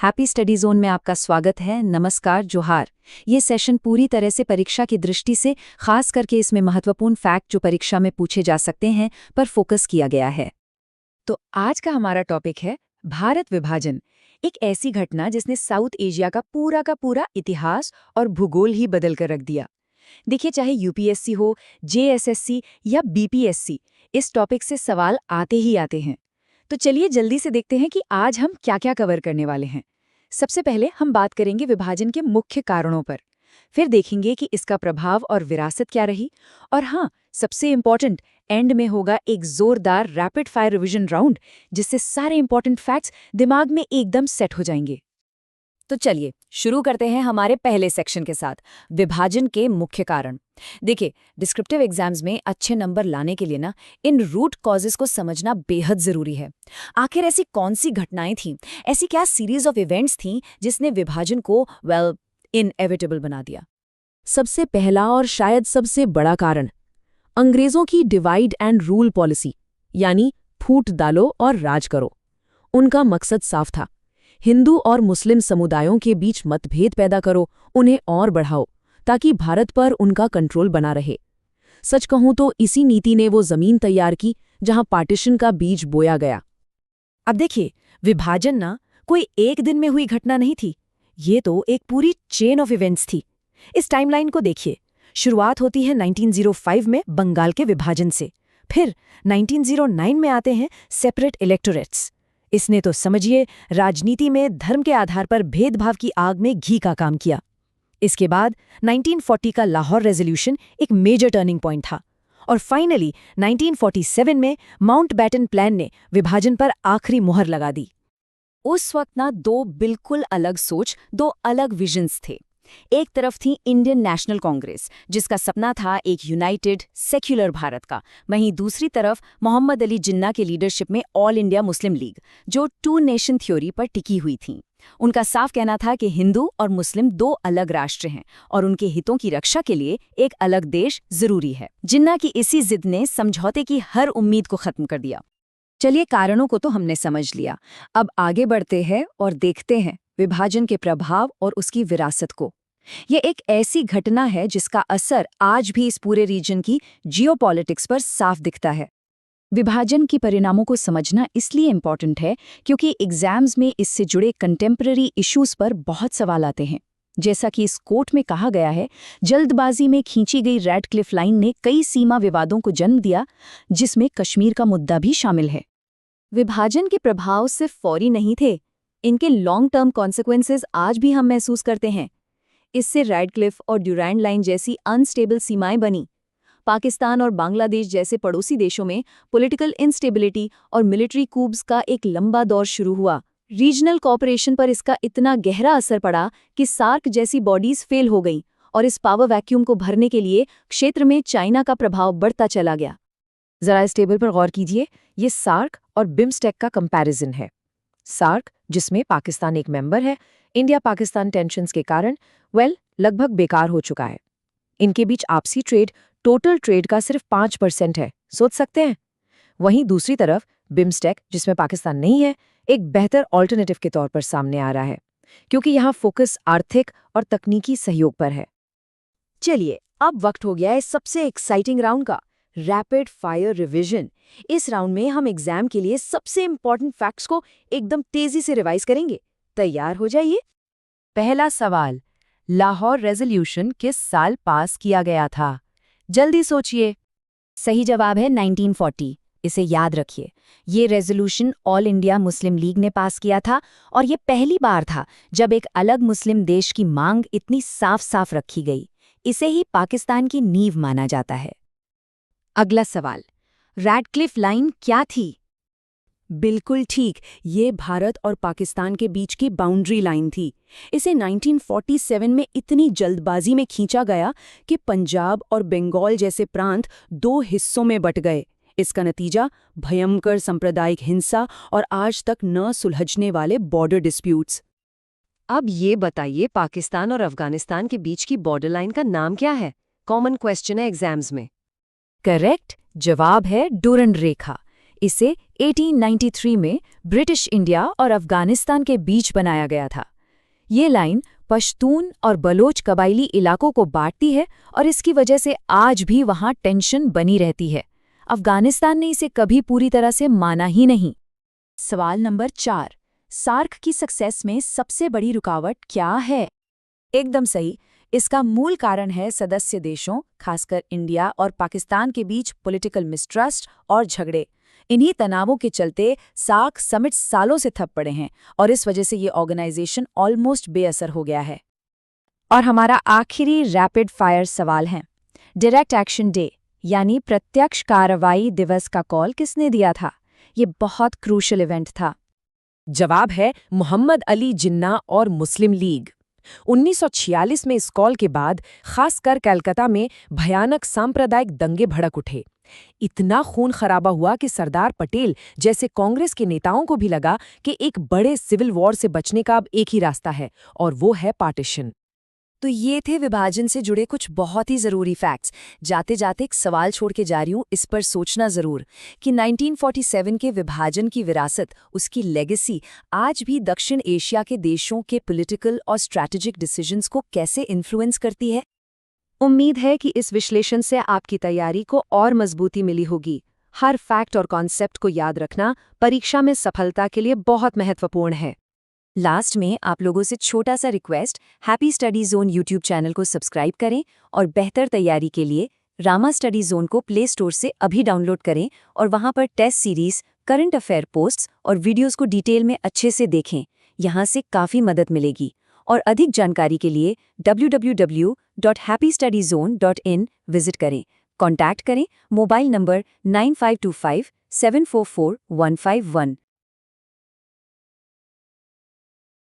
Happy study zone में आपका स्वागत है। नमस्कार, जोहार। ये सेशन पूरी तरह से परीक्षा की दृष्टि से, खास करके इसमें महत्वपूर्ण फैक्ट जो परीक्षा में पूछे जा सकते हैं पर फोकस किया गया है। तो आज का हमारा टॉपिक है भारत विभाजन, एक ऐसी घटना जिसने साउथ एशिया का पूरा इतिहास और भूगोल ही बदल कर रख दिया। देखिए, चाहे यूपीएससी हो, जेएसएससी या बीपीएससी, इस टॉपिक से सवाल आते ही आते हैं। तो चलिए जल्दी से देखते हैं कि आज हम क्या क्या कवर करने वाले हैं। सबसे पहले हम बात करेंगे विभाजन के मुख्य कारणों पर, फिर देखेंगे कि इसका प्रभाव और विरासत क्या रही, और हाँ, सबसे इम्पोर्टेंट, एंड में होगा एक जोरदार रैपिड फायर रिवीजन राउंड, जिससे सारे इंपॉर्टेंट फैक्ट्स दिमाग में एकदम सेट हो जाएंगे। तो चलिए शुरू करते हैं हमारे पहले सेक्शन के साथ, विभाजन के मुख्य कारण। देखिए, डिस्क्रिप्टिव एग्जाम्स में अच्छे नंबर लाने के लिए ना, इन रूट कॉजेस को समझना बेहद जरूरी है। आखिर ऐसी कौन सी घटनाएं थीं, ऐसी क्या सीरीज ऑफ इवेंट्स थीं जिसने विभाजन को इनएविटेबल बना दिया। सबसे पहला और शायद सबसे बड़ा कारण, अंग्रेजों की डिवाइड एंड रूल पॉलिसी, यानी फूट डालो और राज करो। उनका मकसद साफ था, हिंदू और मुस्लिम समुदायों के बीच मतभेद पैदा करो, उन्हें और बढ़ाओ, ताकि भारत पर उनका कंट्रोल बना रहे। सच कहूं तो इसी नीति ने वो जमीन तैयार की जहां पार्टीशन का बीज बोया गया। अब देखिए, विभाजन ना कोई एक दिन में हुई घटना नहीं थी, ये तो एक पूरी चेन ऑफ इवेंट्स थी। इस टाइमलाइन को देखिए, शुरुआत होती है 1905 में बंगाल के विभाजन से, फिर 1909 में आते हैं सेपरेट इलेक्टोरेट्स। इसने तो समझिए राजनीति में धर्म के आधार पर भेदभाव की आग में घी का काम किया। इसके बाद 1940 का लाहौर रेजोल्यूशन एक मेजर टर्निंग पॉइंट था, और फाइनली 1947 में माउंटबैटन प्लान ने विभाजन पर आखिरी मुहर लगा दी। उस वक्त ना दो बिल्कुल अलग सोच, दो अलग विजन्स थे। एक तरफ थी इंडियन नेशनल कांग्रेस, जिसका सपना था एक यूनाइटेड सेक्युलर भारत का। वहीं दूसरी तरफ मोहम्मद अली जिन्ना के लीडरशिप में ऑल इंडिया मुस्लिम लीग, जो टू नेशन थ्योरी पर टिकी हुई थी। उनका साफ कहना था कि हिंदू और मुस्लिम दो अलग राष्ट्र हैं और उनके हितों की रक्षा के लिए एक अलग देश जरूरी है। जिन्ना की इसी जिद ने समझौते की हर उम्मीद को खत्म कर दिया। चलिए, कारणों को तो हमने समझ लिया, अब आगे बढ़ते हैं और देखते हैं विभाजन के प्रभाव और उसकी विरासत को। यह एक ऐसी घटना है जिसका असर आज भी इस पूरे रीजन की जियोपॉलिटिक्स पर साफ दिखता है। विभाजन के परिणामों को समझना इसलिए इम्पॉर्टेंट है क्योंकि एग्जाम्स में इससे जुड़े कंटेम्पररी इश्यूज पर बहुत सवाल आते हैं। जैसा कि इस कोट में कहा गया है, जल्दबाजी में खींची गई रेडक्लिफ लाइन ने कई सीमा विवादों को जन्म दिया, जिसमें कश्मीर का मुद्दा भी शामिल है। विभाजन के प्रभाव सिर्फ फौरी नहीं थे, इनके लॉन्ग टर्म कॉन्सिक्वेंसेज आज भी हम महसूस करते हैं। इससे रेडक्लिफ और ड्यूरैंड लाइन जैसी अनस्टेबल सीमाएं बनी। पाकिस्तान और बांग्लादेश जैसे पड़ोसी देशों में पॉलिटिकल इंस्टेबिलिटी और मिलिट्री कूब्स का एक लंबा दौर शुरू हुआ। रीजनल कोऑपरेशन पर इसका इतना गहरा असर पड़ा कि सार्क जैसी बॉडीज फेल हो गईं, और इस पावर वैक्यूम को भरने के लिए क्षेत्र में चाइना का प्रभाव बढ़ता चला गया। जरा इस टेबल पर गौर कीजिए, ये सार्क और बिम्स्टेक का कंपैरिजन है। सार्क, जिसमें पाकिस्तान एक मेंबर है, इंडिया पाकिस्तान टेंशन्स के कारण लगभग बेकार हो चुका है। इनके बीच आपसी ट्रेड टोटल ट्रेड का सिर्फ 5% है, सोच सकते हैं। वहीं दूसरी तरफ बिम्स्टेक, जिसमें पाकिस्तान नहीं है, एक बेहतर ऑल्टरनेटिव के तौर पर सामने आ रहा है, क्योंकि यहाँ फोकस आर्थिक और तकनीकी सहयोग पर है। चलिए, अब वक्त हो गया है सबसे एक्साइटिंग राउंड का, रैपिड फायर रिवीजन। इस राउंड में हम एग्जाम के लिए सबसे इंपॉर्टेंट फैक्ट्स को एकदम तेजी से रिवाइज करेंगे। तैयार हो जाइए। पहला सवाल, लाहौर रेजोल्यूशन किस साल पास किया गया था? जल्दी सोचिए। सही जवाब है 1940। इसे याद रखिए, ये resolution all India Muslim league ने पास किया था, और ये पहली बार था जब एक अलग मुस्लिम देश की मांग इतनी साफ साफ रखी गई। इसे ही पाकिस्तान की नींव माना जाता है। अगला सवाल, रेडक्लिफ लाइन क्या थी? बिल्कुल ठीक, ये भारत और पाकिस्तान के बीच की बाउंड्री लाइन थी। इसे 1947 में इतनी जल्दबाजी में खींचा गया कि पंजाब और बंगाल जैसे प्रांत दो हिस्सों में बट गए। इसका नतीजा भयंकर सांप्रदायिक हिंसा और आज तक न सुलझने वाले बॉर्डर डिस्प्यूट्स। अब ये बताइए, पाकिस्तान और अफगानिस्तान के बीच की बॉर्डर लाइन का नाम क्या है? कॉमन क्वेश्चन है एग्जाम्स में। करेक्ट जवाब है डूरंड रेखा। इसे 1893 में ब्रिटिश इंडिया और अफगानिस्तान के बीच बनाया गया था। ये लाइन पश्तून और बलोच कबाइली इलाकों को बांटती है और इसकी वजह से आज भी वहां टेंशन बनी रहती है। अफगानिस्तान ने इसे कभी पूरी तरह से माना ही नहीं। सवाल नंबर 4, सार्क की सक्सेस में सबसे बड़ी रुकावट क्या है? एकदम सही। इसका मूल कारण है सदस्य देशों, खासकर इंडिया और पाकिस्तान के बीच पॉलिटिकल मिसट्रस्ट और झगड़े। इन्हीं तनावों के चलते सार्क समिट सालों से ठप पड़े हैं और इस वजह से ये ऑर्गेनाइजेशन ऑलमोस्ट बेअसर हो गया है। और हमारा आखिरी रैपिड फायर सवाल है, डायरेक्ट एक्शन डे यानी प्रत्यक्ष कार्रवाई दिवस का कॉल किसने दिया था? ये बहुत क्रूशल इवेंट था। जवाब है मोहम्मद अली जिन्ना और मुस्लिम लीग। 1946 में इस कॉल के बाद खासकर कलकत्ता में भयानक सांप्रदायिक दंगे भड़क उठे। इतना खून खराबा हुआ कि सरदार पटेल जैसे कांग्रेस के नेताओं को भी लगा कि एक बड़े सिविल वॉर से बचने का अब एक ही रास्ता है, और वो है पार्टीशन। तो ये थे विभाजन से जुड़े कुछ बहुत ही ज़रूरी फैक्ट्स। जाते जाते एक सवाल छोड़ के जा रही हूँ, इस पर सोचना ज़रूर कि 1947 के विभाजन की विरासत, उसकी लेगेसी आज भी दक्षिण एशिया के देशों के पॉलिटिकल और स्ट्रैटेजिक डिसीजंस को कैसे इन्फ्लुएंस करती है। उम्मीद है कि इस विश्लेषण से आपकी तैयारी को और मजबूती मिली होगी। हर फैक्ट और कॉन्सेप्ट को याद रखना परीक्षा में सफलता के लिए बहुत महत्वपूर्ण है। लास्ट में आप लोगों से छोटा सा request, happy study zone YouTube channel को सब्सक्राइब करें और बेहतर तैयारी के लिए रामा स्टडी जोन को प्ले स्टोर से अभी डाउनलोड करें और वहां पर test series, current affair posts और वीडियोस को डिटेल में अच्छे से देखें। यहां से काफ़ी मदद मिलेगी। और अधिक जानकारी के लिए www.happystudyzone.in विजिट करें। कॉन्टैक्ट करें मोबाइल नंबर 9525 744 151।